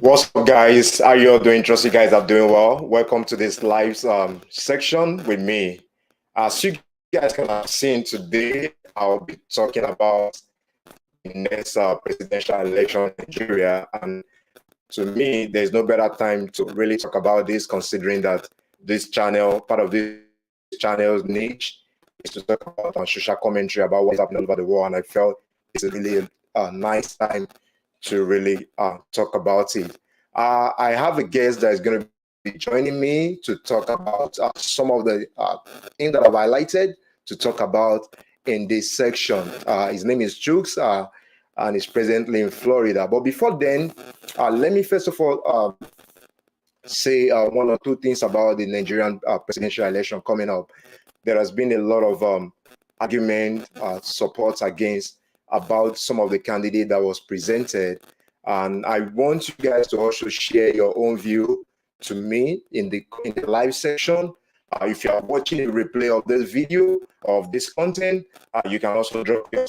What's up, guys? How you all doing? Trust you guys are doing well. Welcome to this live section with me. As you guys can have seen today, I'll be talking about the next presidential election in Nigeria. And to me, there's no better time to really talk about this, considering that this channel, part of this channel's niche, is to talk about social commentary about what's happening all over the world. And I felt it's a really nice time to really talk about it. I have a guest that is going to be joining me to talk about some of the things that I've highlighted to talk about in this section. His name is Chooks, and he's presently in Florida. But before then, let me first of all say one or two things about the Nigerian presidential election coming up. There has been a lot of argument, support against about some of the candidate that was presented. And I want you guys to also share your own view to me in the live section. If you are watching a replay of this video, of this content, you can also drop your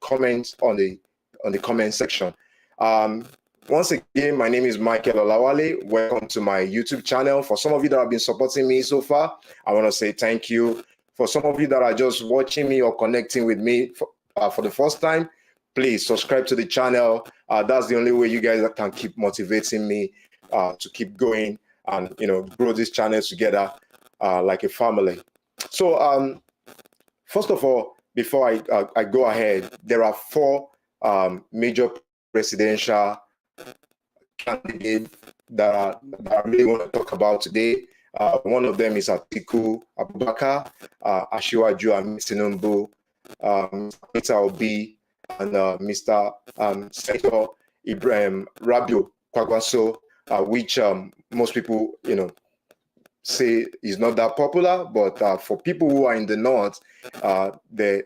comments on the comment section. Once again, my name is Michael Olawale. Welcome to my YouTube channel. For some of you that have been supporting me so far, I want to say thank you. For some of you that are just watching me or connecting with me for the first time, please subscribe to the channel. That's the only way you guys can keep motivating me to keep going and grow this channel together like a family. So first of all, before I go ahead, there are four major presidential candidates that I really want to talk about today. One of them is Atiku Abubakar, Asiwaju Tinubu, Peter Obi, and Mr. Senator Ibrahim Rabiu Kwakwaso, which most people, say is not that popular, but for people who are in the north, they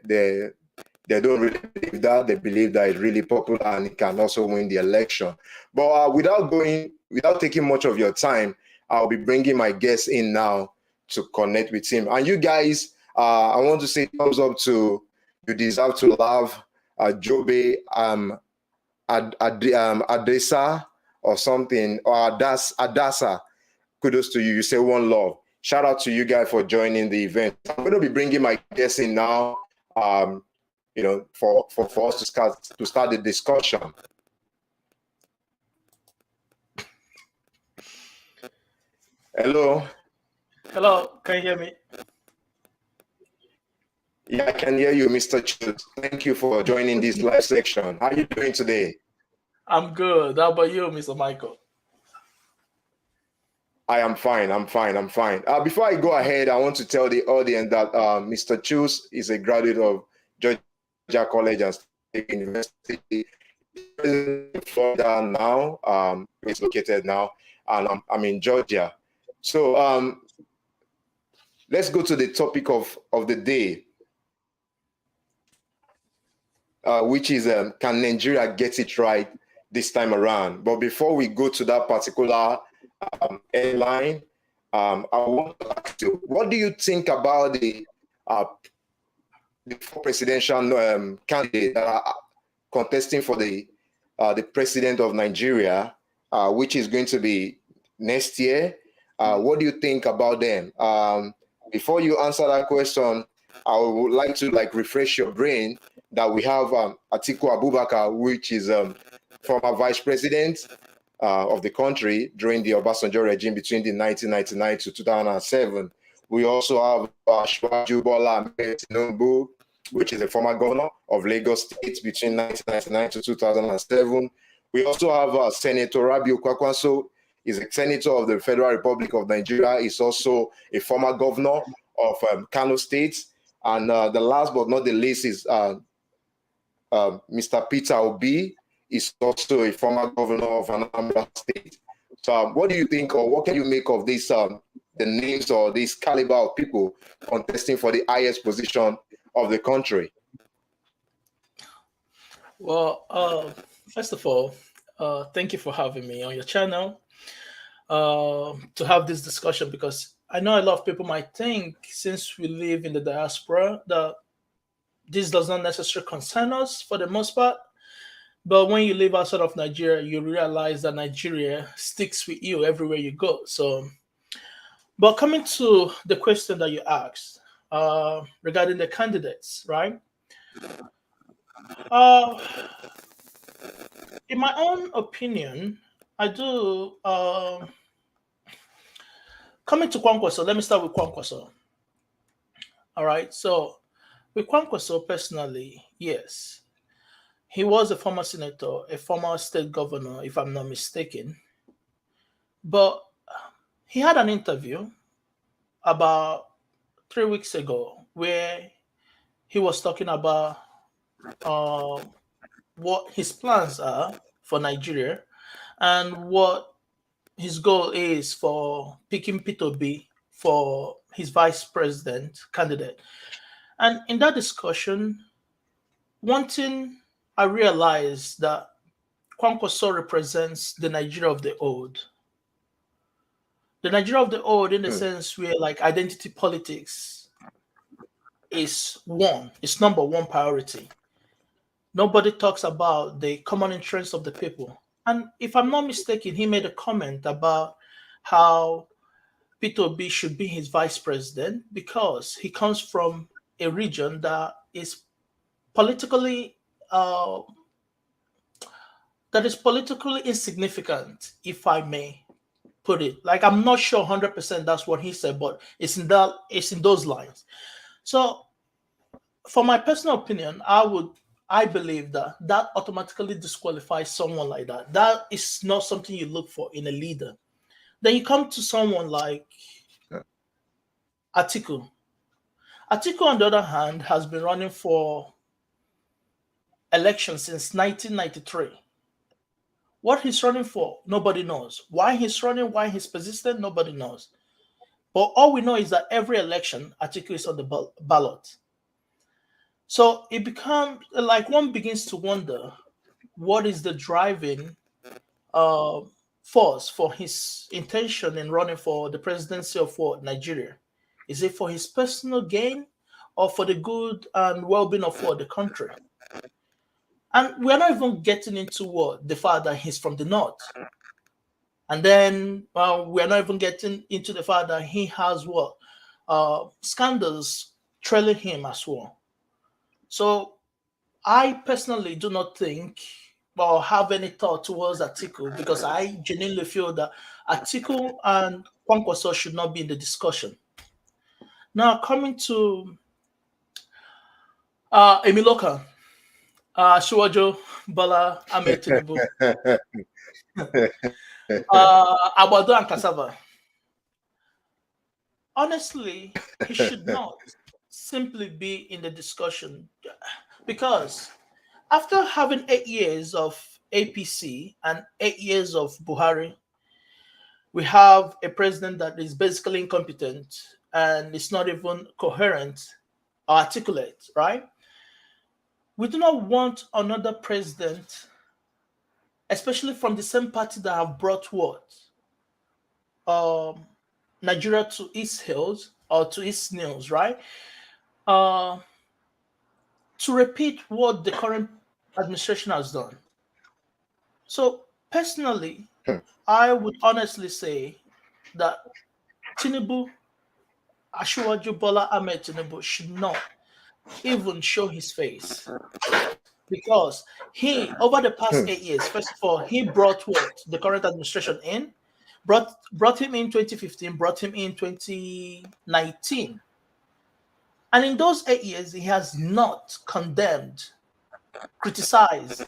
don't really believe that. They believe that it's really popular and it can also win the election. But without taking much of your time, I'll be bringing my guest in now to connect with him. And you guys, I want to say thumbs up to You Deserve to Love, Jobe Adesa or something, or Adasa. Kudos to you. You say one love. Shout out to you guys for joining the event. I'm going to be bringing my guests in now, for us to start the discussion. Hello. Hello, can you hear me? Yeah, I can hear you, Mr. Chooks. Thank you for joining this live section. How are you doing today? I'm good. How about you, Mr. Michael? I am fine. Before I go ahead, I want to tell the audience that Mr. Chooks is a graduate of Georgia College and State University. In Florida now. It's located now, and I'm in Georgia. So let's go to the topic of the day, which is can Nigeria get it right this time around? But before we go to that particular headline, I want to ask you, what do you think about the four presidential candidates that are contesting for the president of Nigeria, which is going to be next year? What do you think about them? Before you answer that question, I would like to refresh your brain that we have Atiku Abubakar, which is former vice president of the country during the Obasanjo regime between the 1999 to 2007. We also have Asiwaju Bola Ahmed Tinubu, which is a former governor of Lagos State between 1999 to 2007. We also have Senator Rabiu Kwakwaso. He's a senator of the Federal Republic of Nigeria. He's also a former governor of Kano State. And the last but not the least is Mr. Peter Obi. Is also a former governor of Anambra State. So what do you think, or what can you make of this, the names or this caliber of people contesting for the highest position of the country? Well, first of all, thank you for having me on your channel to have this discussion, because I know a lot of people might think, since we live in the diaspora, that this does not necessarily concern us for the most part. But when you live outside of Nigeria, you realize that Nigeria sticks with you everywhere you go. So, but coming to the question that you asked regarding the candidates, right? Uh, in my own opinion, I do. Coming to Kwankwaso, let me start with Kwankwaso. All right. So, with Kwankwaso personally, yes, he was a former senator, a former state governor, if I'm not mistaken. But he had an interview about 3 weeks ago where he was talking about uh, what his plans are for Nigeria and what his goal is for picking P2B for his vice president candidate. And in that discussion, one thing I realized that Kwankwaso represents the Nigeria of the old. The Nigeria of the old, in the sense where like identity politics is one, it's number one priority. Nobody talks about the common interests of the people. And if I'm not mistaken, he made a comment about how Peter Obi should be his vice president because he comes from a region that is politically uh, insignificant, if I may put it. Like I'm not sure 100% that's what he said, but it's in those lines. So for my personal opinion, I believe that that automatically disqualifies someone like that. That is not something you look for in a leader. Then you come to someone like Atiku. Atiku, on the other hand, has been running for election since 1993. What he's running for, nobody knows. Why he's running, why he's persistent, nobody knows. But all we know is that every election, Atiku is on the ballot. So it becomes like one begins to wonder what is the driving uh, force for his intention in running for the presidency of what, Nigeria? Is it for his personal gain or for the good and well-being of what, the country? And we're not even getting into what the fact that he's from the north. And then we're not even getting into the fact that he has what scandals trailing him as well. So I personally do not think or have any thought towards Atiku because I genuinely feel that Atiku and Kwankwaso should not be in the discussion. Now coming to Emiloka, Shiwajo Bala Ahmed Tinubu, Agbado and Cassava. Honestly, he should not simply be in the discussion because after having 8 years of APC and 8 years of Buhari, we have a president that is basically incompetent and is not even coherent or articulate, right? We do not want another president, especially from the same party that have brought what? Nigeria to its hills or to its nails, right? Uh, to repeat what the current administration has done. So personally, I would honestly say that Tinubu, Asiwaju Bola Ahmed Tinubu, should not even show his face because he, over the past 8 years, first of all, he brought what the current administration in, brought him in 2015, brought him in 2019, and in those 8 years, he has not condemned, criticized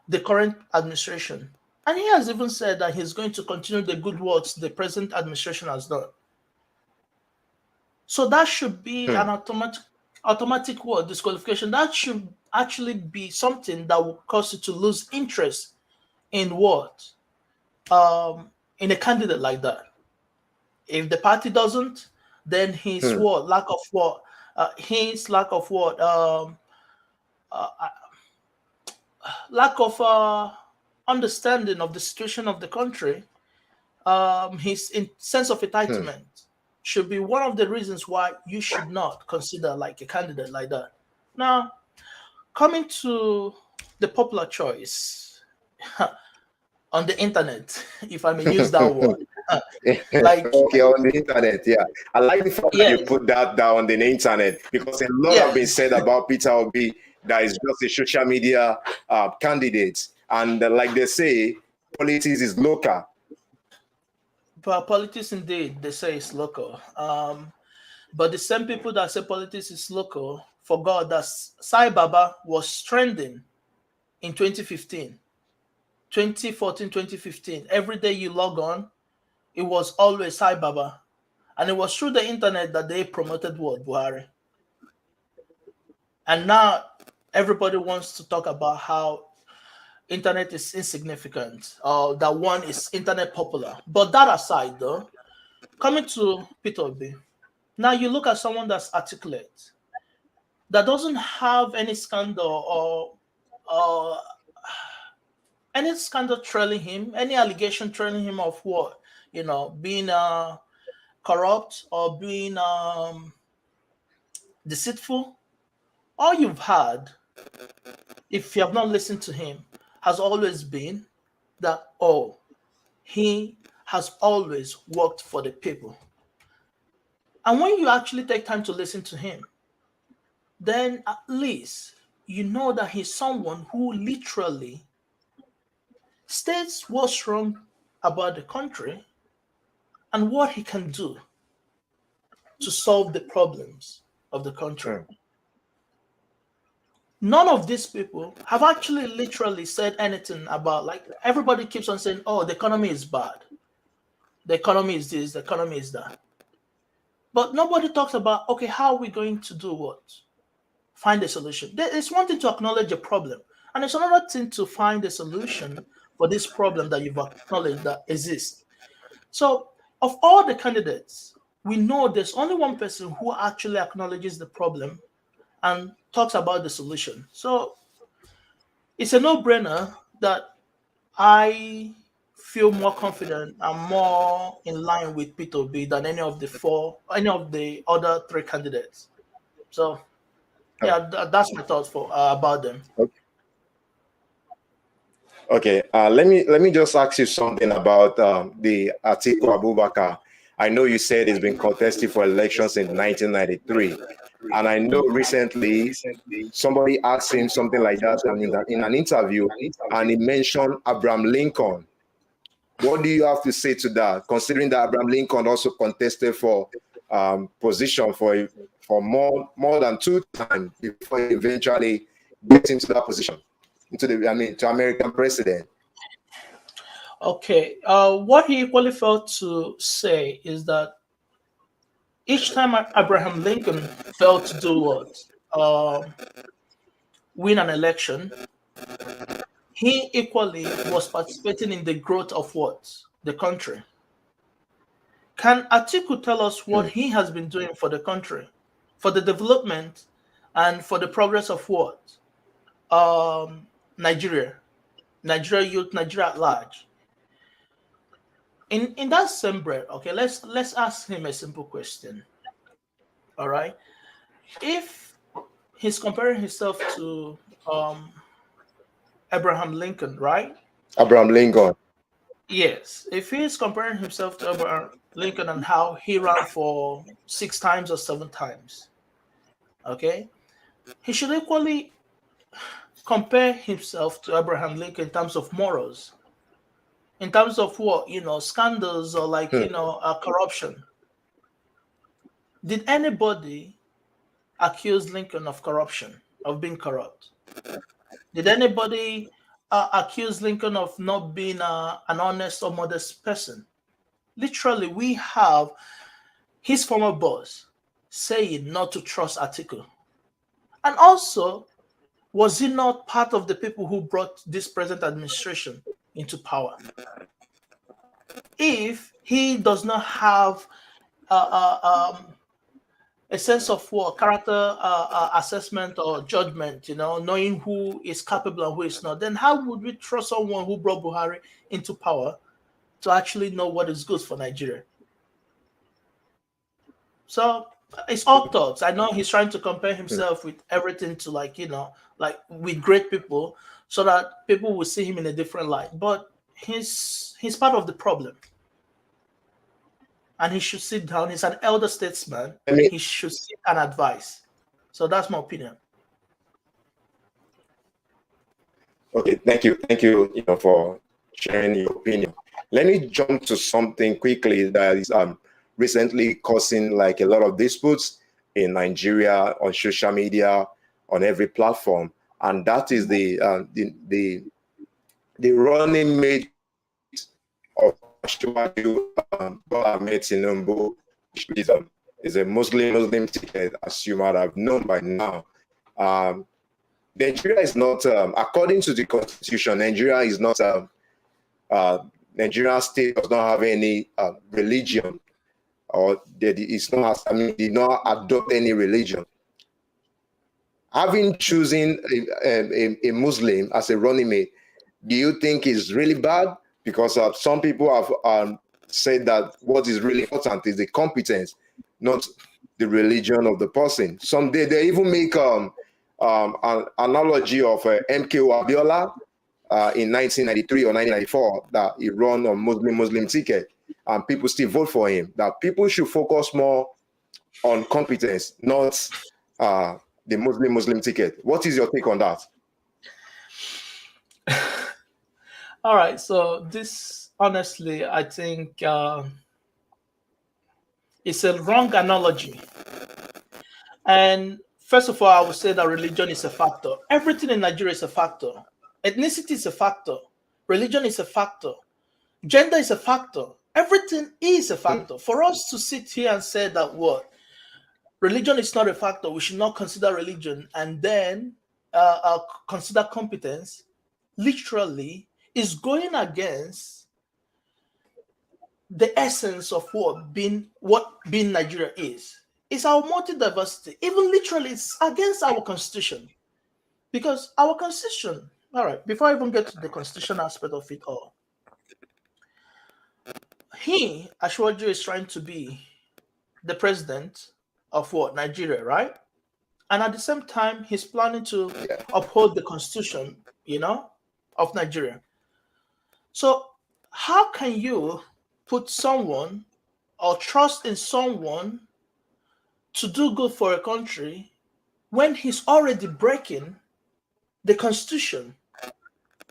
the current administration. And he has even said that he's going to continue the good works the present administration has done. So that should be an automatic word disqualification. That should actually be something that will cause you to lose interest in what? In a candidate like that. If the party doesn't, then his what? Lack of what? His lack of what? Uh, lack of understanding of the situation of the country, his sense of entitlement should be one of the reasons why you should not consider like a candidate like that. Now, coming to the popular choice on the internet, if I may use that word. Like, Okay, on the internet, yeah. I like the fact that you yes, put that down on the internet because a lot have been yes, said about Peter Obi that is just a social media candidate. And like they say, politics is local. but politics indeed, they say it's local. But the same people that say politics is local forgot that Sai Baba was trending in 2015, 2014, 2015. Every day you log on, it was always Sai Baba. And it was through the internet that they promoted what? Buhari. And now everybody wants to talk about how internet is insignificant or that one is internet popular. But that aside, though, coming to Peter Obi, now you look at someone that's articulate, that doesn't have any scandal or any scandal trailing him, any allegation trailing him of what, being corrupt or being deceitful. All you've had, if you have not listened to him, has always been that, oh, he has always worked for the people. And when you actually take time to listen to him, then at least you know that he's someone who literally states what's wrong about the country and what he can do to solve the problems of the country. Hmm. None of these people have actually literally said anything about, like, everybody keeps on saying, oh, the economy is bad. The economy is this, the economy is that. But nobody talks about, okay, how are we going to do what? Find a solution. It's one thing to acknowledge a problem, and it's another thing to find a solution for this problem that you've acknowledged that exists. So, of all the candidates, we know there's only one person who actually acknowledges the problem and talks about the solution. So, it's a no-brainer that I feel more confident and more in line with Peter B than any of the other three candidates. So, Oh, yeah, that's my thoughts for about them. okay. Okay, let me just ask you something about the Atiku Abubakar. I know you said it's been contested for elections in 1993, and I know Mm. recently somebody asked him something like that in an interview, and he mentioned Abraham Lincoln. What do you have to say to that, considering that Abraham Lincoln also contested for position for more than 2 times before he eventually gets into that position, to American president? Okay. What he equally failed to say is that each time Abraham Lincoln failed to do what? Um, Win an election, he equally was participating in the growth of what? The country. Can Atiku tell us what Hmm. he has been doing for the country, for the development and for the progress of what? Nigeria, Nigeria youth, Nigeria at large. In that same breath, okay, let's ask him a simple question. All right, if he's comparing himself to um, Abraham Lincoln, right? Abraham Lincoln. Yes, if he's comparing himself to Abraham Lincoln and how he ran for 6 times or 7 times, okay, he should equally compare himself to Abraham Lincoln in terms of morals, in terms of what, scandals or like, Hmm. corruption. Did anybody accuse Lincoln of corruption, of being corrupt? Did anybody accuse Lincoln of not being an honest or modest person? Literally, we have his former boss saying not to trust Atiku. And also, was he not part of the people who brought this present administration into power? If he does not have uh, a sense of what character assessment or judgment, knowing who is capable and who is not, then how would we trust someone who brought Buhari into power to actually know what is good for Nigeria? So It's all thoughts. I know he's trying to compare himself with everything to, like, like with great people, so that people will see him in a different light. But he's part of the problem, and he should sit down. He's an elder statesman. I mean, He should seek an advice. So that's my opinion. okay, thank you, for sharing your opinion. Let me jump to something quickly that is recently causing like a lot of disputes in Nigeria on social media, on every platform, and that is the running mate of Ashwaju Bola Ahmed Tinubu, which is a Muslim ticket, as you might have known by now. Um, Nigeria is not, according to the constitution, Nigeria is not, uh, Nigeria state does not have any religion, or it's not, I mean, did not adopt any religion. Having chosen a Muslim as a running mate, do you think is really bad? Because some people have said that what is really important is the competence, not the religion of the person. Some they even make an analogy of MKO Abiola in 1993 or 1994 that he run on Muslim ticket, and people still vote for him. That people should focus more on competence, not the Muslim ticket. What is your take on that? All right. So this, honestly, I think it's a wrong analogy. And first of all, I would say that religion is a factor. Everything in Nigeria is a factor. Ethnicity is a factor. Religion is a factor. Gender is a factor. Everything is a factor. For us to sit here and say that what religion is not a factor, we should not consider religion, and then consider competence, literally is going against the essence of what being Nigeria is. It's our multi-diversity. Even literally, it's against our constitution. Because our constitution, all right, before I even get to the constitution aspect of it all, Ashwaju, is trying to be the president of what? Nigeria, right? And at the same time, he's planning to Yeah. uphold the constitution, of Nigeria. So, how can you put someone or trust in someone to do good for a country when he's already breaking the constitution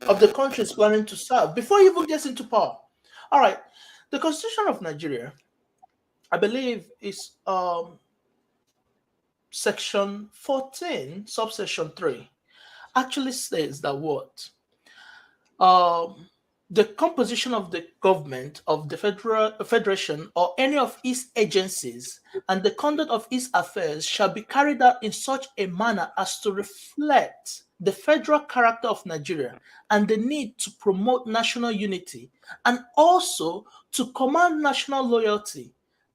of the country he's planning to serve before he even gets into power? All right, the constitution of Nigeria, I believe, is section 14, subsection 3, actually says that what um, the composition of the government of the federation or any of its agencies and the conduct of its affairs shall be carried out in such a manner as to reflect the federal character of Nigeria and the need to promote national unity and also to command national loyalty,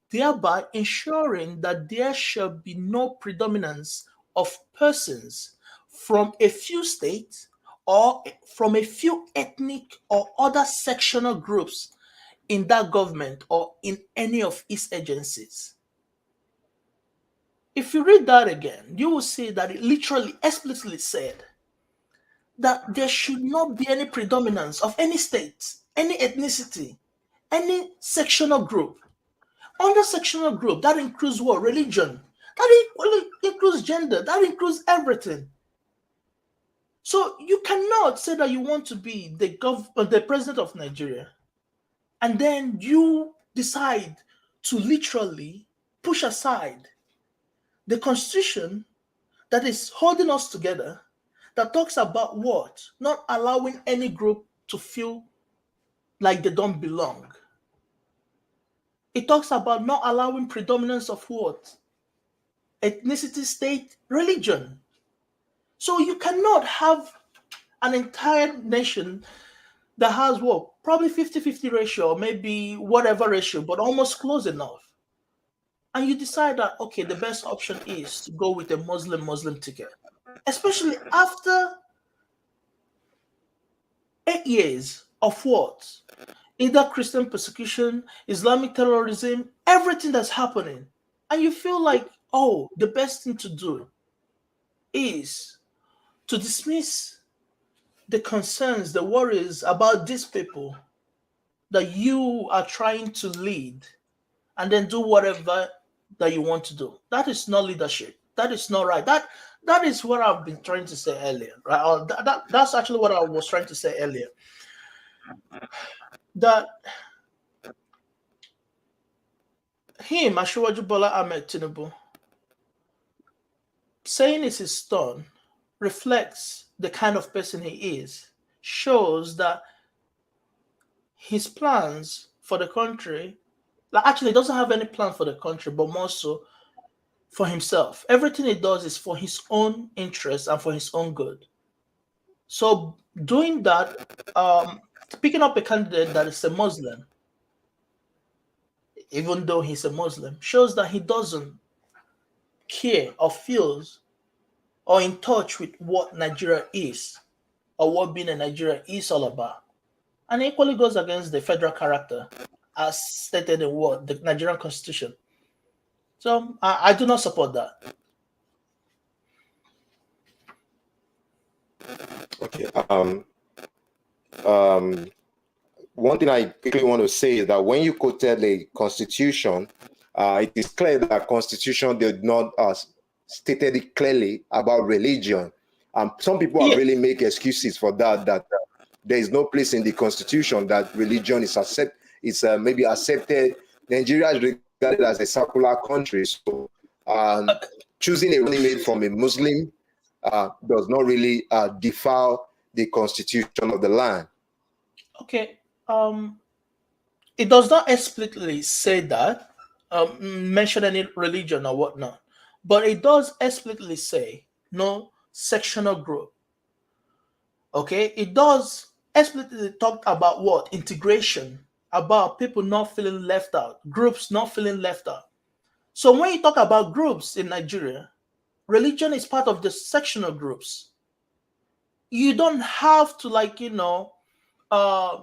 thereby ensuring that there shall be no predominance of persons from a few states or from a few ethnic or other sectional groups in that government or in any of its agencies. If you read that again, you will see that it literally explicitly said that there should not be any predominance of any state, any ethnicity, any sectional group. Under sectional group, that includes what? Religion. That includes gender. That includes everything. So you cannot say that you want to be the president of Nigeria, and then you decide to literally push aside the constitution that is holding us together, that talks about what? Not allowing any group to feel like they don't belong. It talks about not allowing predominance of what? Ethnicity, state, religion. So you cannot have an entire nation that has what? Probably 50-50 ratio, or maybe whatever ratio, but almost close enough. And you decide that, okay, the best option is to go with a Muslim ticket. Especially after 8 years of what? Either Christian persecution, Islamic terrorism, everything that's happening. And you feel like, oh, the best thing to do is to dismiss the concerns, the worries about these people that you are trying to lead, and then do whatever that you want to do. That is not leadership. That is not right. That is what I've been trying to say earlier, right? Or that's actually what I was trying to say earlier. That him, Asiwaju Bola Ahmed Tinubu, saying it's his son reflects the kind of person he is, shows that his plans for the country, like actually he doesn't have any plan for the country, but more so for himself. Everything he does is for his own interest and for his own good. So doing that, picking up a candidate that is a Muslim, even though he's a Muslim, shows that he doesn't care or feels or in touch with what Nigeria is or what being a Nigerian is all about. And it equally goes against the federal character as stated in what the Nigerian constitution. So I do not support that. Okay. Um, One thing I quickly want to say is that when you quoted the Constitution, it is clear that Constitution did not stated it clearly about religion. Some people have Yeah, really make excuses for that. That there is no place in the Constitution that religion is maybe accepted. Nigeria is regarded as a secular country, so choosing a running mate from a Muslim does not really defile the Constitution of the land. okay. It does not explicitly say that, mention any religion or whatnot, but it does explicitly say no sectional group. Okay, it does explicitly talk about what integration, about people not feeling left out, groups not feeling left out. So when you talk about groups in Nigeria, religion is part of the sectional groups. You don't have to uh,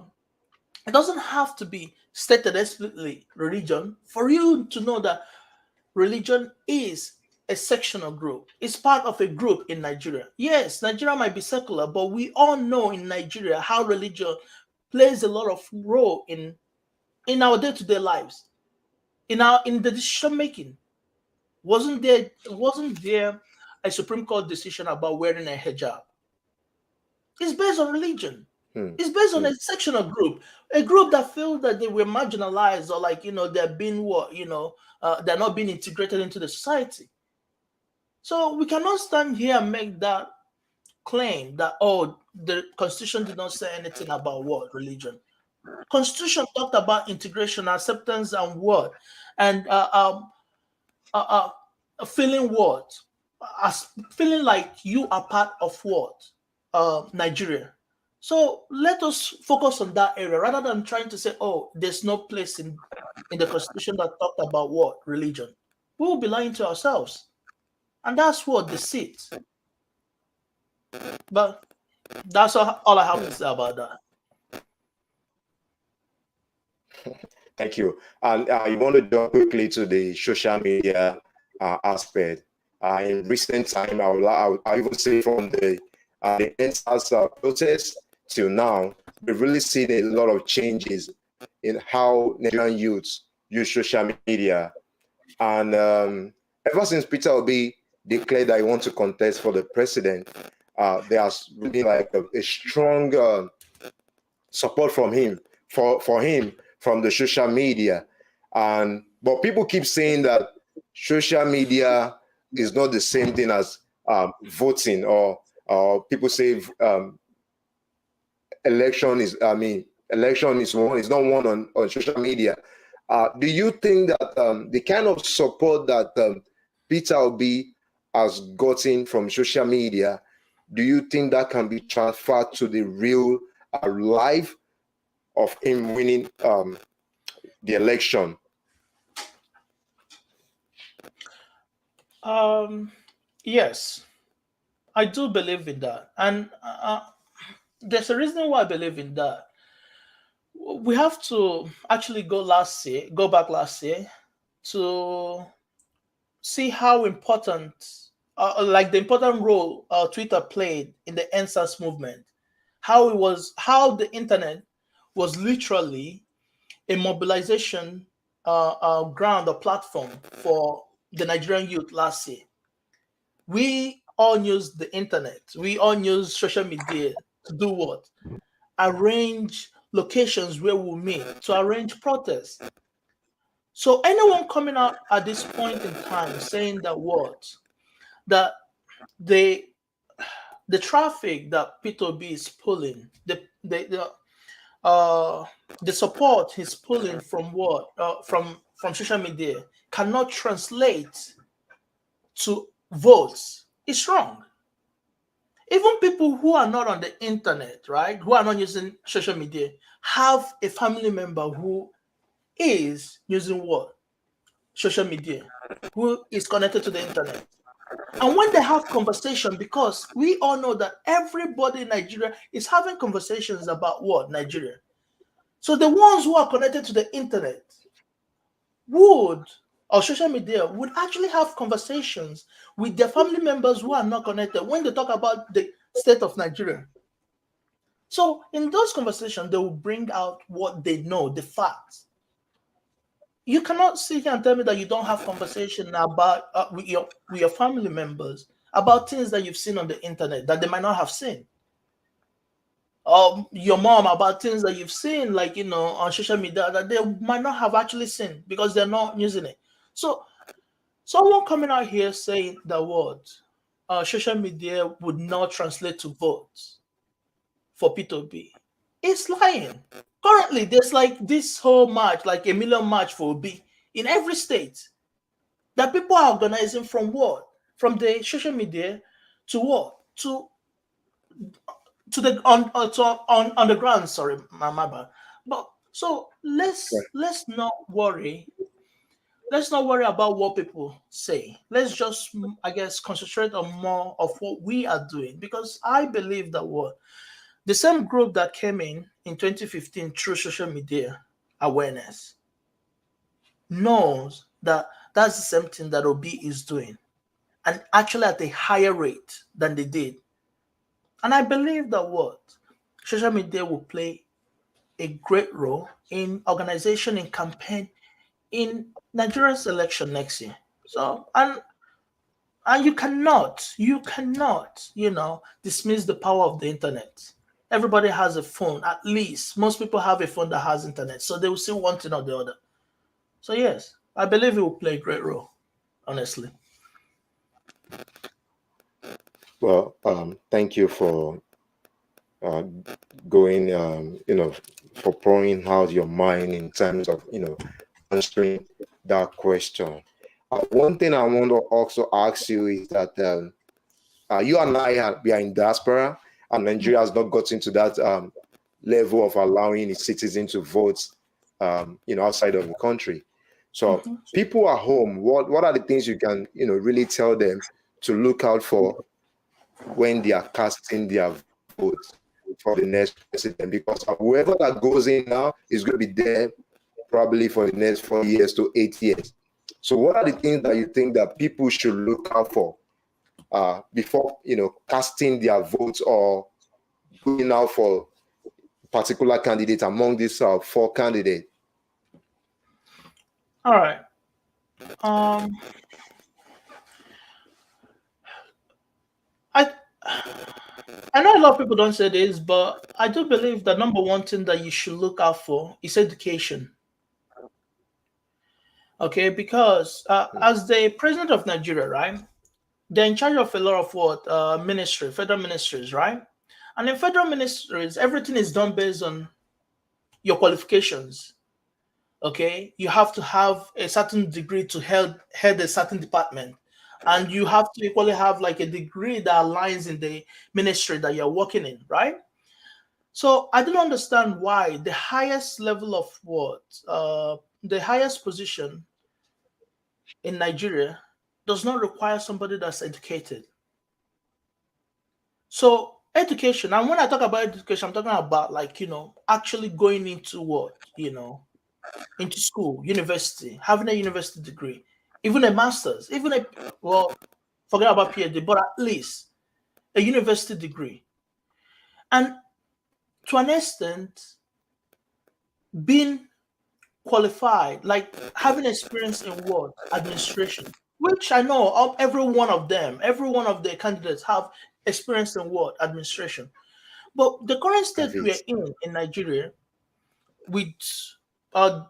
it doesn't have to be stated explicitly religion for you to know that religion is a sectional group. It's part of a group in Nigeria. Yes, Nigeria might be secular, but we all know in Nigeria how religion plays a lot of role in our day-to-day lives, in the decision making. Wasn't there a Supreme Court decision about wearing a hijab? It's based on religion. Hmm. It's based on Hmm. a sectional group, a group that feel that they were marginalized or they're being they're not being integrated into the society. So we cannot stand here and make that claim that the constitution did not say anything about what religion. Constitution talked about integration, acceptance, and what, and feeling what, as feeling like you are part of what, Nigeria. So let us focus on that area rather than trying to say, oh, there's no place in the constitution that talked about what religion. We will be lying to ourselves, and that's what deceit. But that's all I have to say about that. Thank you. And you want to jump quickly to the social media aspect. In recent time, I even say from the NSAS protest till now, we've really seen a lot of changes in how Nigerian youths use social media. And ever since Peter Obi declared that he wants to contest for the president, there has been like a strong support from him for him from the social media. And but people keep saying that social media is not the same thing as voting, or people say election is one, it's not one on social media. Do you think that the kind of support that Peter Obi has gotten from social media, do you think that can be transferred to the real life of him winning the election? Yes, I do believe in that, and there's a reason why I believe in that. We have to actually go back last year to see how important, like the important role Twitter played in the NSAS movement, how the internet was literally a mobilization ground or platform for the Nigerian youth last year. We all use the internet. We all use social media to do what? Arrange locations where we'll meet, to arrange protests. So anyone coming out at this point in time saying that what? That the the traffic that P2B is pulling, uh the support he's pulling from what from social media cannot translate to votes, it's wrong. Even people who are not on the internet, right, who are not using social media, have a family member who is using what? Social media, who is connected to the internet. And when they have conversation, because we all know that everybody in Nigeria is having conversations about what? Nigeria. So the ones who are connected to the internet would, or social media, would actually have conversations with their family members who are not connected when they talk about the state of Nigeria. So in those conversations, they will bring out what they know, the facts. You cannot sit here and tell me that you don't have conversation about with your family members about things that you've seen on the internet that they might not have seen. Your mom about things that you've seen, like on social media that they might not have actually seen because they're not using it. So someone coming out here saying that what social media would not translate to votes for P2B is lying. Currently, there's like this whole march, like a million march for Obi in every state that people are organizing from what? From the social media to what? To the on the ground. Sorry, my bad. But so let's not worry. Let's not worry about what people say. Let's just, I guess, concentrate on more of what we are doing, because I believe that what the same group that came in 2015 through social media awareness knows that that's the same thing that Obi is doing, and actually at a higher rate than they did. And I believe that what social media will play a great role in organization, in campaign, in Nigeria's election next year. So and you cannot, dismiss the power of the internet. Everybody has a phone, at least most people have a phone that has internet, so they will see one thing or the other. So yes, I believe it will play a great role, honestly. Well, thank you for uh, going, for pouring out your mind in terms of, answering that question. One thing I want to also ask you is that you and we are in diaspora, and Nigeria has not gotten to that level of allowing its citizens to vote, outside of the country. So Mhm. people at home, what are the things you can, really tell them to look out for when they are casting their vote for the next president? Because whoever that goes in now is going to be there probably for the next 4 years to 8 years. So what are the things that you think that people should look out for before casting their votes or going out for particular candidate among these four candidates? All right. Um, I I know a lot of people don't say this, but I do believe the number one thing that you should look out for is education. Okay, because as the president of Nigeria, right, they're in charge of a lot of what federal ministries, right? And in federal ministries, everything is done based on your qualifications. Okay, you have to have a certain degree to head a certain department, and you have to equally have like a degree that aligns in the ministry that you're working in, right? So I don't understand why the highest level of the highest position in Nigeria does not require somebody that's educated. So education, and when I talk about education, I'm talking about like actually going into what into school, university, having a university degree. even a master's, even a, well, forget about PhD, but at least a university degree. And to an extent, being qualified, like having experience in what? Administration, which I know of every one of them, every one of the candidates have experience in what? Administration. But the current Have state we're it. in Nigeria, with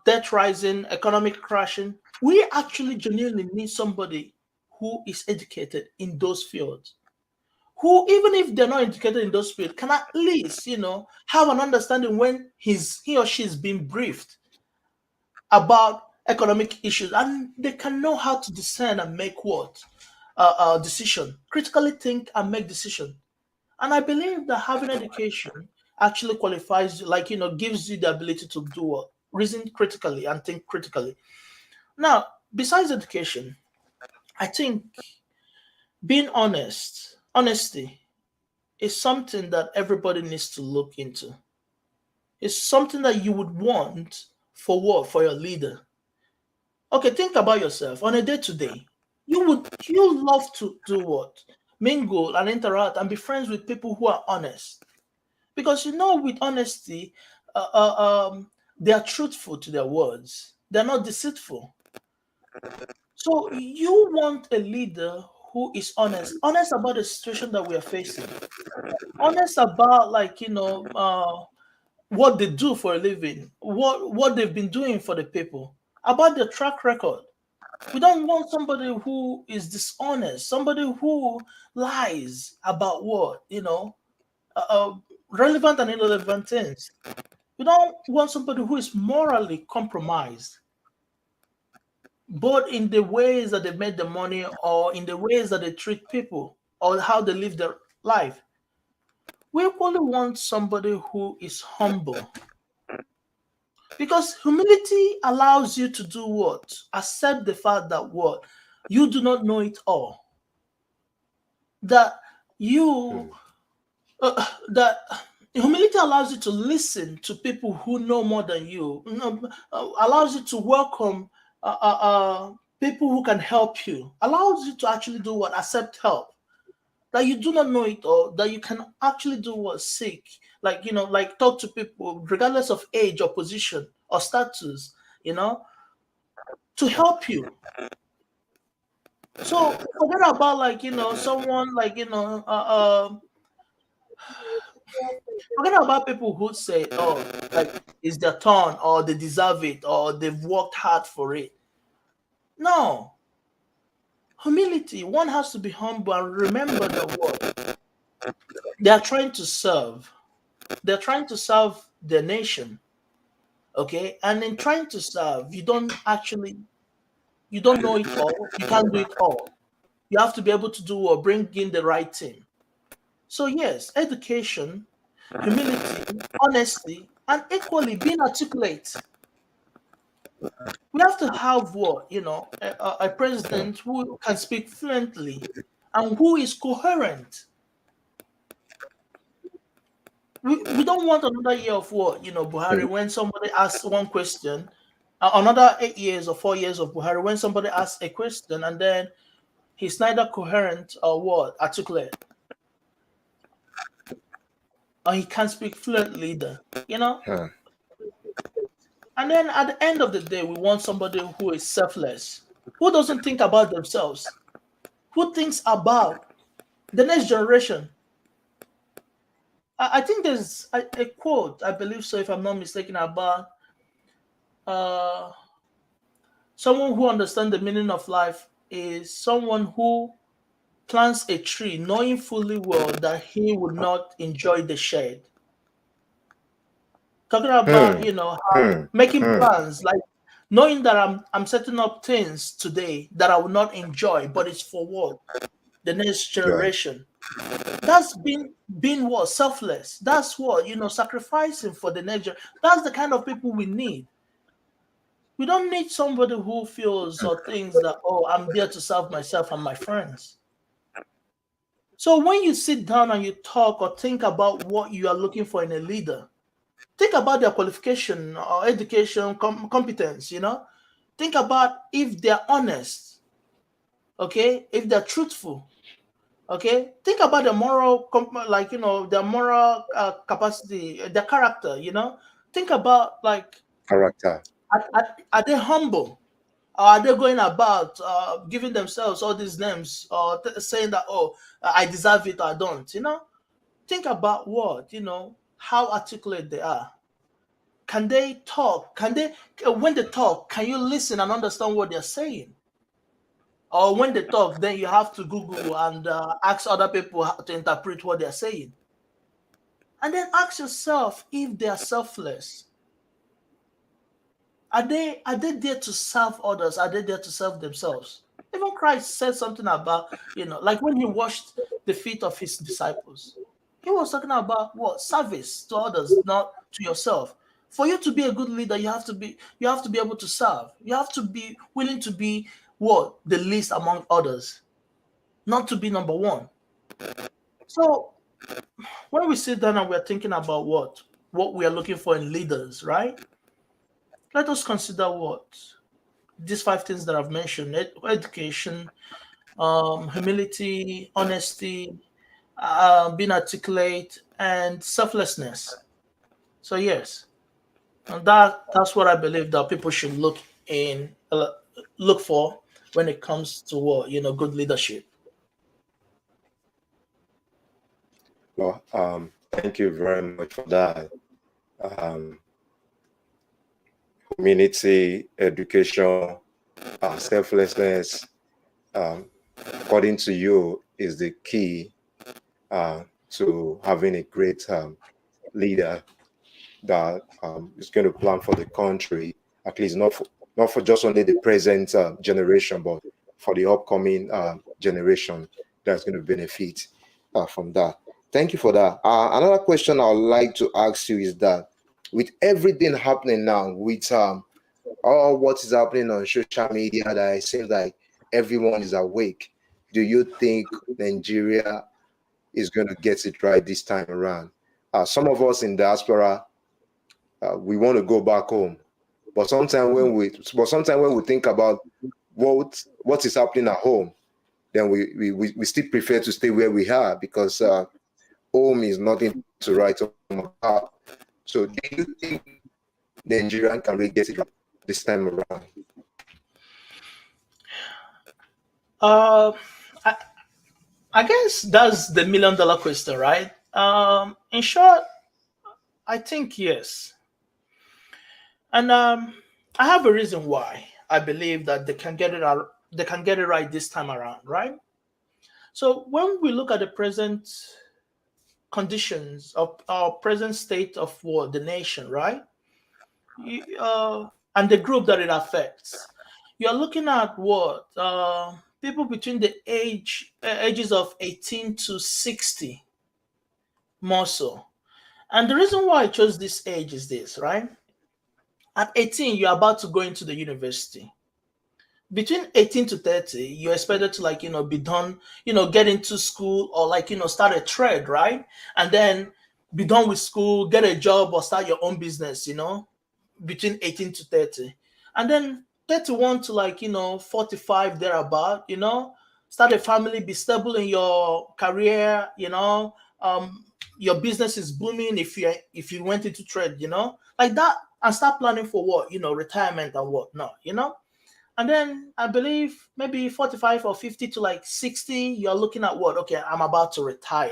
debt rising, economic crashing, we actually genuinely need somebody who is educated in those fields. Who, even if they're not educated in those fields, can at least, have an understanding when he or she's been briefed about economic issues, and they can know how to discern and make what decision, critically think and make decision. And I believe that having education actually qualifies, like, gives you the ability to do what? Reason critically and think critically. Now, besides education, I think being honesty is something that everybody needs to look into. It's something that you would want for what? For your leader. Okay, think about yourself on a day to day. You love to do what? Mingle and interact and be friends with people who are honest. Because with honesty, uh, uh, um, they are truthful to their words. They're not deceitful. So you want a leader who is honest about the situation that we are facing, honest about, like, what they do for a living, what they've been doing for the people, about their track record. We don't want somebody who is dishonest, somebody who lies about what, uh, uh, relevant and irrelevant things. We don't want somebody who is morally compromised, both in the ways that they made the money or in the ways that they treat people or how they live their life. We equally want somebody who is humble, because humility allows you to do what? Accept the fact that what? You do not know it all. That you Hmm. that humility allows you to listen to people who know more than you. Allows you to welcome people who can help you. Allows you to actually do what? Accept help. That you do not know it all. That you can actually do what? Seek. Like, like talk to people regardless of age or position or status. You know, to help you. So forget about, like, someone, like, forget about people who say, oh, like, it's their turn or they deserve it or they've worked hard for it. No. Humility. One has to be humble and remember that what? They are trying to serve. They're trying to serve their nation. Okay? And in trying to serve, you don't know it all. You can't do it all. You have to be able to do or bring in the right team. So yes, education, humility, honesty, and equally being articulate. We have to have what, a Hmm. president who can speak fluently and who is coherent. We don't want another year of what, Hmm. Buhari, when somebody asks one question, another 8 years or 4 years of Buhari, when somebody asks a question and then he's neither coherent or what, articulate, or he can't speak fluently either, Hmm. And then at the end of the day, we want somebody who is selfless, who doesn't think about themselves, who thinks about the next generation. I think there's a quote, I believe so, if I'm not mistaken, about uh, someone who understands the meaning of life is someone who plants a tree knowing fully well that he would not enjoy the shade. Talking about, Hmm. Hmm. making Hmm. plans, like knowing that I'm setting up things today that I will not enjoy, but it's for what? The next Yeah. generation. That's being what? Selfless. That's what, sacrificing for the next That's the kind of people we need. We don't need somebody who feels or thinks that, oh, I'm there to serve myself and my friends. So when you sit down and you talk or think about what you are looking for in a leader, think about their qualification or education competence. Think about if they're honest. Okay, if they're truthful, okay, think about the moral, like their moral capacity, their character. Think about like Character. are they humble? Or are they going about giving themselves all these names or saying that, oh, I deserve it or I don't? Think about what, how articulate they are. Can they talk? Can they, when they talk, can you listen and understand what they're saying? Or when they talk, then you have to Google and ask other people how to interpret what they're saying. And then ask yourself if they are selfless. Are they there to serve others? Are they there to serve themselves? Even Christ said something about, like when he washed the feet of his disciples, he was talking about what? Service to others, not to yourself. For you to be a good leader, you have to be able to serve. You have to be willing to be what? The least among others, not to be number one. So when we sit down and we're thinking about what we are looking for in leaders, right? Let us consider what these five things that I've mentioned: education, humility, honesty, being articulate, and selflessness. So yes, and that's what I believe that people should look for when it comes to what good leadership. Well, thank you very much for that. Um, Community, education, selflessness, um, according to you, is the key to having a great leader that is going to plan for the country, at least not for just only the present generation, but for the upcoming generation that's going to benefit from that. Thank you for that. Another question I would like to ask you is that with everything happening now, with all what is happening on social media, that it seems like everyone is awake, do you think Nigeria is going to get it right this time around? Some of us in diaspora, we want to go back home. But sometimes when we think about what is happening at home, then we still prefer to stay where we are because home is nothing to write home about. So do you think Nigerian can really get it right this time around? Uh, I, I guess that's the $1 million question, right? In short, I think yes, and I have a reason why I believe that they can get it out. They can get it right this time around, right? So when we look at the present conditions of our present state of what the nation, right? And the group that it affects, you're looking at what people between the ages of 18 to 60, more so. And the reason why I chose this age is this, right? At 18, you're about to go into the university. Between 18 to 30, you're expected to be done, get into school or start a trade, right? And then be done with school, get a job or start your own business, between 18 to 30. And then 31 to 45 thereabout, start a family, be stable in your career, your business is booming if you went into trade, like that, and start planning for what, retirement and whatnot. And then I believe maybe 45 or 50 to 60, you're looking at what? Okay, I'm about to retire.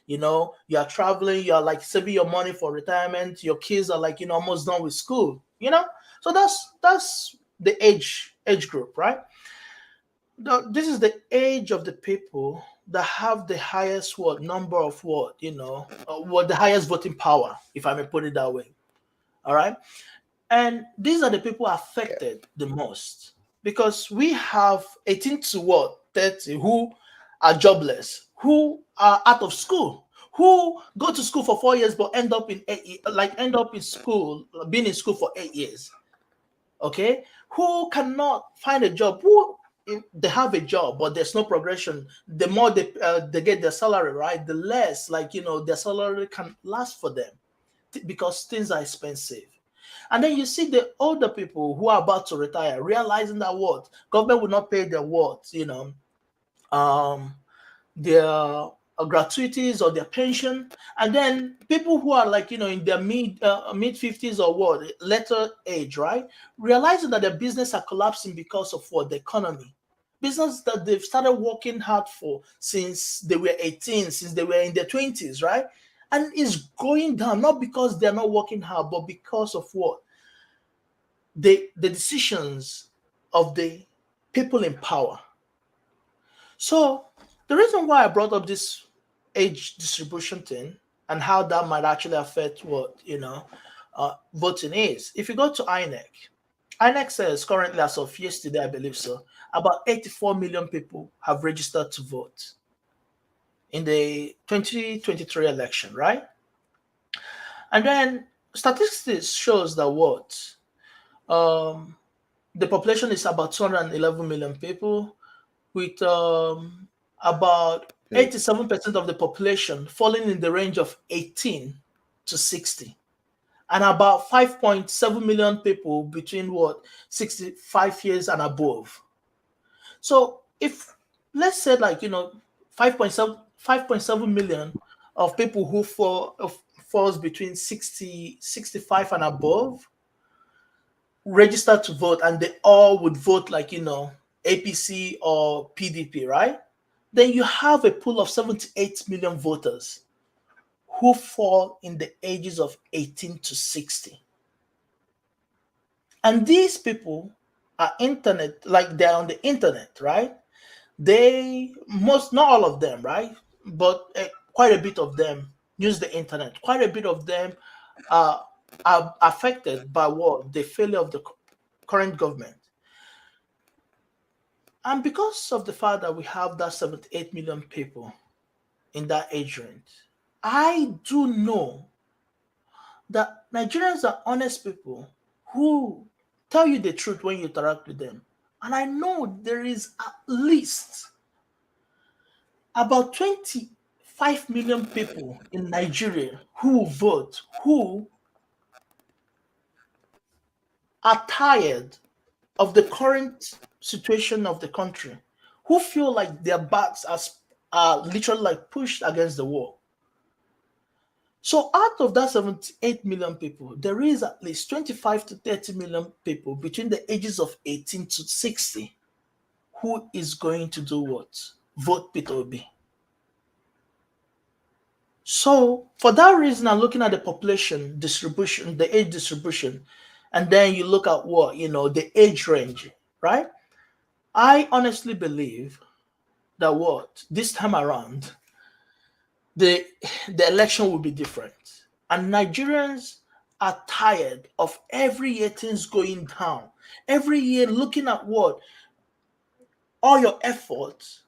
You're traveling, you're saving your money for retirement. Your kids are almost done with school. So that's the age group, right? This is the age of the people that have the highest what number of what the highest voting power, if I may put it that way. All right. And these are the people affected the most because we have 18 to what 30 who are jobless, who are out of school, who go to school for 4 years but end up in end up in school, being in school for 8 years. Okay, who cannot find a job, who they have a job but there's no progression. The more they get their salary, right, the less their salary can last for them because things are expensive. And then you see the older people who are about to retire, realizing that what government will not pay their what, um, their gratuities or their pension, and then people who are like in their mid 50s or what later age, right, realizing that their business are collapsing because of what the economy, business that they've started working hard for since they were 18, since they were in their 20s, right, and is going down, not because they're not working hard, but because of what the decisions of the people in power. So the reason why I brought up this age distribution thing and how that might actually affect what voting is. If you go to INEC says currently, as of yesterday, I believe so, about 84 million people have registered to vote in the 2023 election, right? And then statistics shows that what um, the population is about 211 million people, with about Mm. 87% of the population falling in the range of 18 to 60, and about 5.7 million people between what 65 years and above. So if, let's say, like 5.7 million of people who falls between 60 65 and above registered to vote, and they all would vote like APC or PDP, right? Then you have a pool of 78 million voters who fall in the ages of 18 to 60. And these people are internet, like they're on the internet, right? They, most, not all of them, right? But quite a bit of them use the internet. Quite a bit of them uh, are affected by what? The failure of the current government. And because of the fact that we have that 78 million people in that age range, I do know that Nigerians are honest people who tell you the truth when you interact with them. And I know there is at least about 25 million people in Nigeria who vote, who are tired of the current situation of the country, who feel like their backs are literally like pushed against the wall. So out of that 78 million people, there is at least 25 to 30 million people between the ages of 18 to 60 who is going to do what? Vote Peter Obi. So for that reason, I'm looking at the population distribution, the age distribution, and then you look at what, the age range, right? I honestly believe that what this time around, the the election will be different. And Nigerians are tired of every year things going down. Every year looking at what all your efforts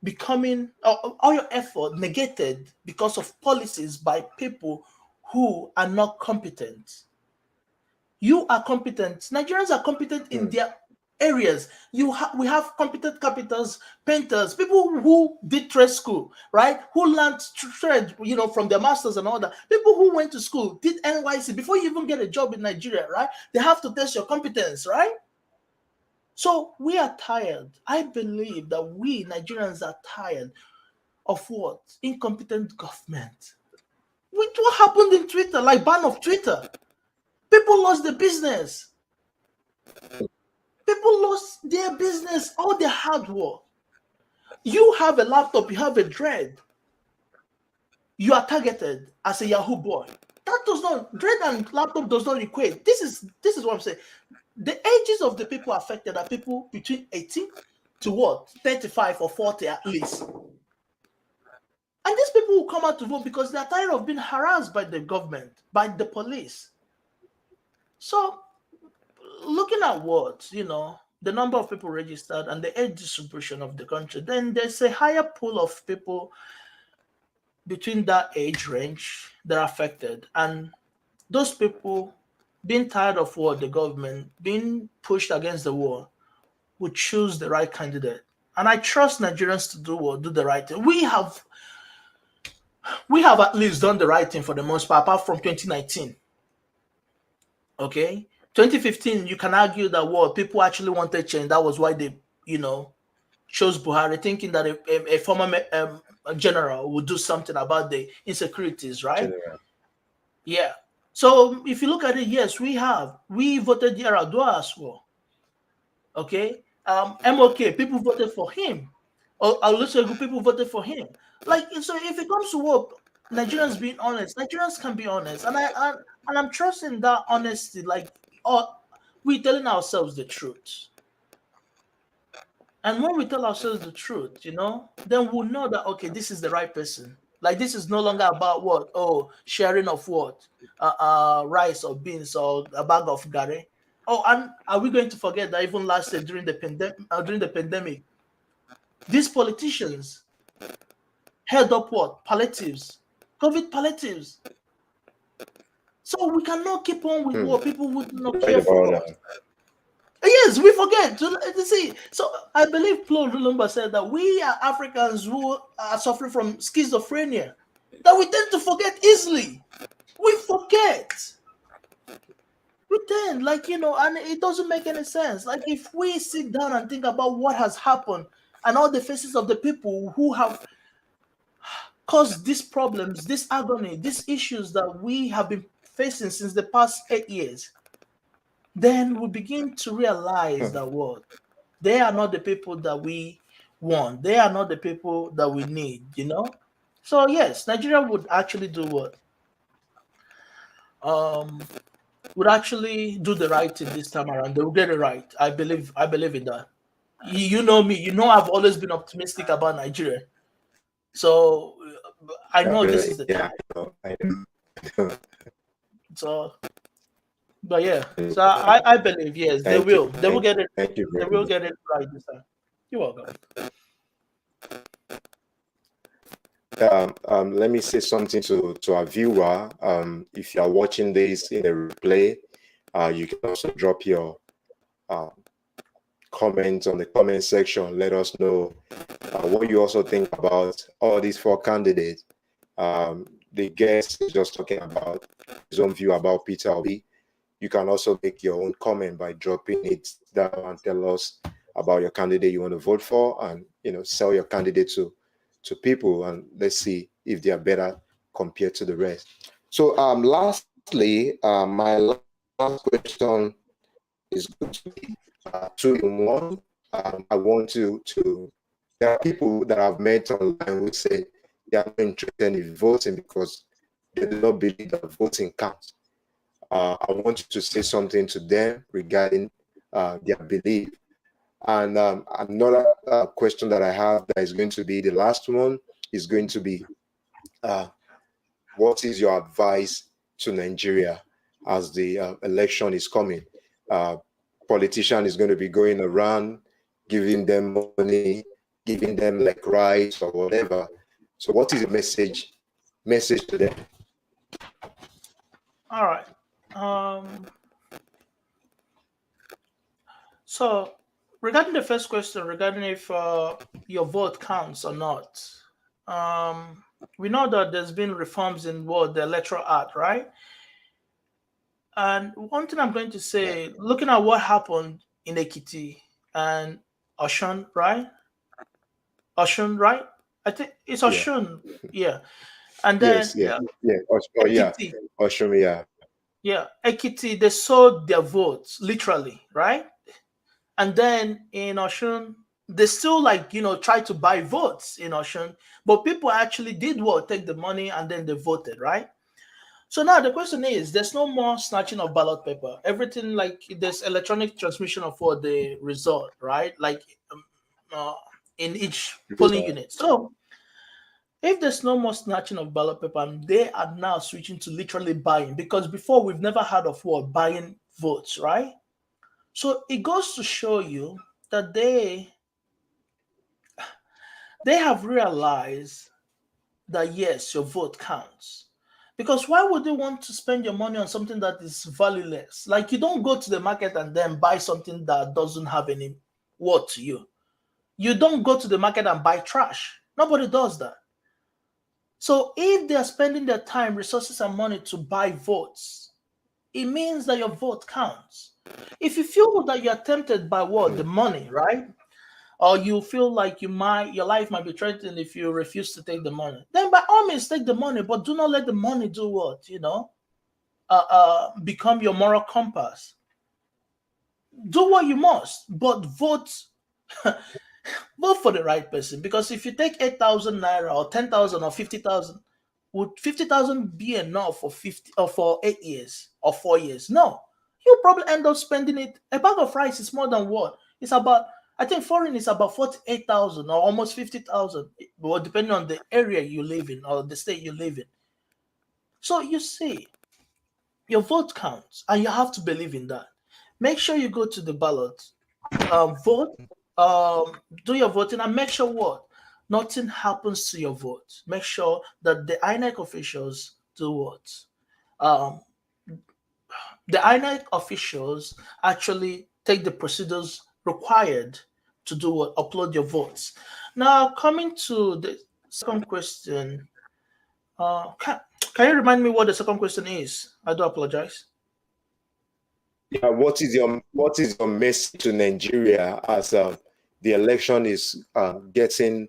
becoming all your effort negated because of policies by people who are not competent. You are competent. Nigerians are competent in Mm. their areas. We have competent carpenters, painters, people who did trade school, right? Who learned trade, from their masters and all that. People who went to school, did NYC before you even get a job in Nigeria, right? They have to test your competence, right? So we are tired. I believe that we Nigerians are tired of what? Incompetent government. What happened in Twitter? Like ban of Twitter. People lost their business. People lost their business, all their hard work. You have a laptop, you have a dread. You are targeted as a Yahoo boy. That does not dread and laptop does not equate. This is what I'm saying. The ages of the people affected are people between 18 to what? 35 or 40 at least. And these people will come out to vote because they are tired of being harassed by the government, by the police. So looking at what, the number of people registered and the age distribution of the country, then there's a higher pool of people between that age range that are affected. And those people being tired of what the government, being pushed against the wall, would choose the right candidate. And I trust Nigerians to do the right thing. We have at least done the right thing for the most part, apart from 2019. Okay, 2015, you can argue that what people actually wanted change. That was why they, chose Buhari, thinking that a former a general would do something about the insecurities, right? General. Yeah. So if you look at it, yes, we voted Yaradua as well. Okay. MOK, people voted for him. Olusegun, people voted for him. Like, so if it comes to what Nigerians being honest, Nigerians can be honest, and I'm trusting that honesty. Like, we telling ourselves the truth. And when we tell ourselves the truth, then we'll know that, okay, this is the right person. Like, this is no longer about what? Oh, sharing of what? Rice or beans or a bag of gari. Oh, and are we going to forget that even last year during the pandemic, these politicians held up what? Palliatives, COVID palliatives. So we cannot keep on with what people would not Right care about for us. that. Yes, we forget to see. So I believe Claude Lumumba said that we are Africans who are suffering from schizophrenia, that we tend to forget easily. We forget. We tend, and it doesn't make any sense. Like, if we sit down and think about what has happened and all the faces of the people who have caused these problems, this agony, these issues that we have been facing since the past 8 years, then we begin to realize that what they are not the people that we want. They are not the people that we need. So yes, Nigeria would actually do what? Would actually do the right thing this time around. They will get it right. I believe in that. You know me. You know I've always been optimistic about Nigeria. So I know this is the Yeah, time. I know. So, but yeah. So I believe yes, they Thank you. will. They will get it. Thank you They very will much. get it right this time. You're welcome. Let me say something to our viewer. If you are watching this in a replay, you can also drop your uh, comments on the comment section. Let us know what you also think about all these four candidates. The guest is just talking about his own view about Peter Obi. You can also make your own comment by dropping it down and tell us about your candidate you want to vote for, and sell your candidate to people, and let's see if they are better compared to the rest. So lastly, my last question is going to be two in one. I want to there are people that I've met online who say they are not interested in voting because they do not believe that voting counts. I want you to say something to them regarding their belief. And another question that I have that is going to be the last one is going to be uh, what is your advice to Nigeria as the election is coming? Politician is going to be going around giving them money, giving them like rights or whatever. So, what is the message to them? All right. So regarding the first question, regarding if your vote counts or not, we know that there's been reforms in what the Electoral Act, right? And one thing I'm going to Yeah, say, looking at what happened in Ekiti and Oshun, right? Oshun, right? I think it's yeah, Oshun, yeah. And then yes, yeah, yeah. Oh, yeah, Ekiti, or show me, yeah, yeah, Ekiti, they sold their votes literally, right? And then in Oshun, they still try to buy votes in Oshun, but people actually did what? Take the money and then they voted, right? So now the question is, there's no more snatching of ballot paper. Everything like there's electronic transmission of what the result, right? Like uh, in each polling result. unit. So if there's no more snatching of ballot paper, and they are now switching to literally buying, because before we've never heard of what buying votes, right? So it goes to show you that they have realized that yes, your vote counts. Because why would they want to spend your money on something that is valueless? Like, you don't go to the market and then buy something that doesn't have any worth to you. You don't go to the market and buy trash. Nobody does that. So if they are spending their time, resources, and money to buy votes, it means that your vote counts. If you feel that you're tempted by what? The money, right? or you feel like your life might be threatened if you refuse to take the money, then by all means take the money, but do not let the money do what, become your moral compass. Do what you must, but vote for the right person. Because if you take 8,000 naira or 10,000 or 50,000, would 50,000 be enough for 50 or for 8 years or 4 years? No, you'll probably end up spending it. A bag of rice is more than what? It's about, I think foreign is about 48,000 or almost 50,000, well, depending on the area you live in or the state you live in. So you see, your vote counts, and you have to believe in that. Make sure you go to the ballot, vote, do your voting, and make sure what nothing happens to your vote. Make sure that the INEC officials do what um, the INEC officials actually take the procedures required to do what upload your votes. Now, coming to the second question, can you remind me what the second question is? I do apologize. Yeah, what is your message to Nigeria as the election is getting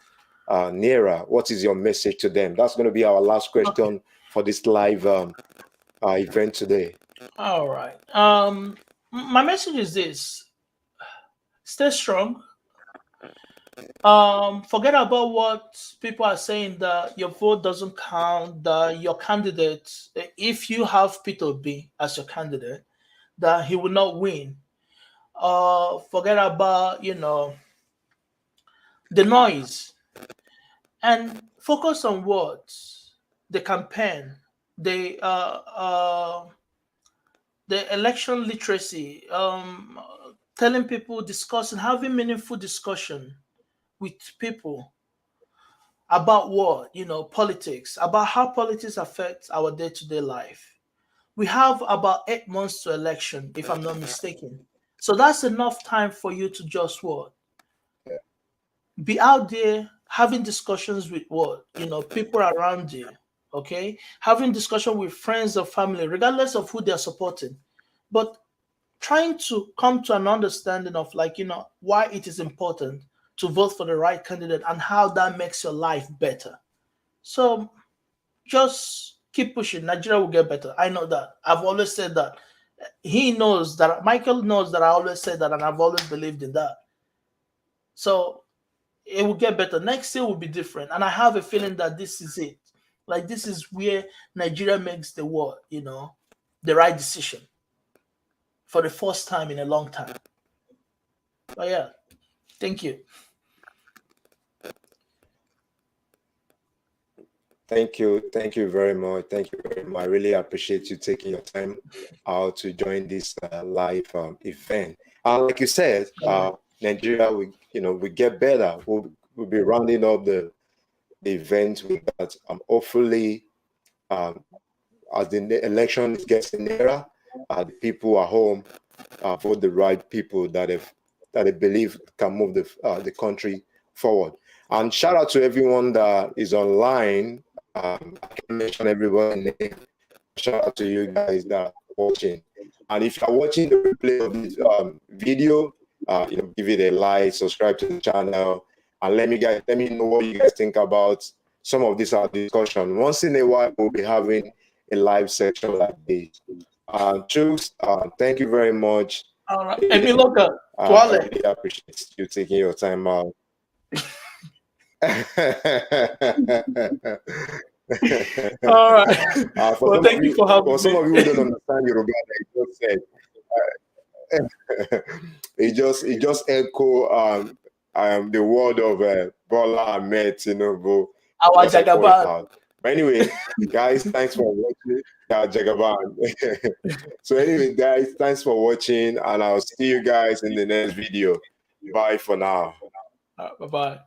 nearer? What is your message to them? That's going to be our last Okay. question for this live event today. All right. My message is this: stay strong. Forget about what people are saying that your vote doesn't count, that your candidate, if you have Peter B as your candidate, that he will not win. Forget about the noise and focus on what the campaign, the the election literacy, telling people, discussing, having meaningful discussion with people about what politics, about how politics affects our day-to-day life. We have about 8 months to election, if I'm not mistaken. So that's enough time for you to just what be out there having discussions with what people around you. Okay, having discussion with friends or family, regardless of who they're supporting, but trying to come to an understanding of, like, why it is important to vote for the right candidate and how that makes your life better. So just keep pushing. Nigeria will get better. I know that. I've always said that. He knows that. Michael knows that I always said that, and I've always believed in that. So it will get better. Next year will be different. And I have a feeling that this is it. Like, this is where Nigeria makes the right decision for the first time in a long time. But yeah, thank you. Thank you very much. Thank you very much. I really appreciate you taking your time out to join this live event. Like you said, Nigeria, we get better. We'll be rounding up the event with that. Hopefully, um, as the election is getting nearer, the people at home vote the right people that they believe can move the country forward. And shout out to everyone that is online. I can mention everyone's name. Shout out to you guys that are watching. And if you're watching the replay of this video, give it a like, subscribe to the channel, and let me know what you guys think about some of this discussion. Once in a while, we'll be having a live section like this. Chooks, thank you very much. All right. Yeah, Epiloka, I Tuale. really appreciate you taking your time out. All right. For Well, some of thank you you, for having who me. don't understand Yoruba, like I just said, it just echo the word of Bola Ahmed Tinubu. Our Just echo it Jagaban. out. But anyway, guys, thanks for watching. Yeah, Jagaban. So anyway, guys, thanks for watching, and I'll see you guys in the next video. Bye for now. Bye bye.